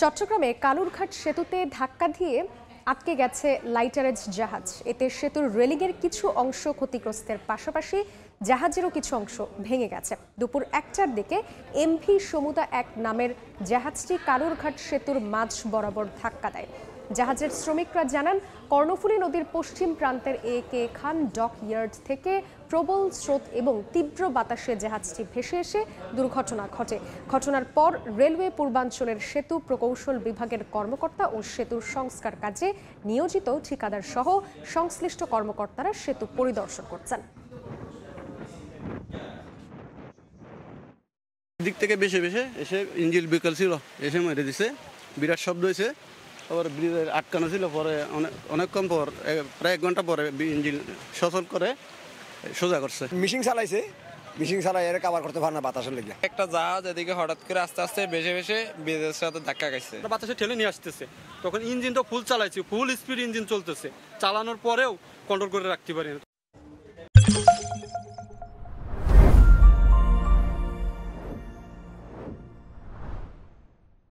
চট্টগ্রামে কালুরঘাট সেতুতে ধাক্কা দিয়ে আটকে গেছে লাইটারেজ জাহাজ। এতে সেতুর রেলিংয়ের কিছু অংশ ক্ষতিগ্রস্তের পাশাপাশি জাহাজেরও কিছু অংশ ভেঙে গেছে। দুপুর ১টার দিকে এমভি সমুদা ১ নামের জাহাজটি কালুরঘাট সেতুর মাঝ বরাবর ধাক্কা দেয়। জাহাজের শ্রমিকরা জানান, কর্ণফুলী নদীর পশ্চিম প্রান্তের এ.কে. খান ডক ইয়ার্ড থেকে প্রবল স্রোত এবং তীব্র বাতাসে জাহাজটি ভেসে এসে দুর্ঘটনা ঘটে। ঘটনার পর রেলওয়ে পূর্বাঞ্চলের সেতু প্রকৌশল বিভাগের কর্মকর্তা ও সেতুর সংস্কার কাজে নিয়োজিত ঠিকাদার সহ সংশ্লিষ্ট কর্মকর্তারা সেতু পরিদর্শন করছেন। দিক থেকে বেশি এসে ইঞ্জিন বিকল ছিল, এসে মেরে দিছে, বিরাট শব্দ হয়েছে। আবার ব্রিজের আটকানো ছিল, পরে অনেকক্ষণ পর প্রায় 1 ঘন্টা পরে ইঞ্জিন সচল করে সোজা করছে। মিশিং চালাইছে, মিশিং চালাই এর কভার করতে পারে না বাতাসের লেগে। একটা জাহাজ এদিকে হঠাৎ করে আস্তে আস্তে ভেসে ব্রিজের সাথে ধাক্কা খাইছে। বাতাসে ঠেলে নিয়ে আসতেছে, তখন ইঞ্জিনটা ফুল চালাইছে, ফুল স্পিড ইঞ্জিন চলতেছে, চালানোর পরেও কন্ট্রোল করে রাখতে পারি না।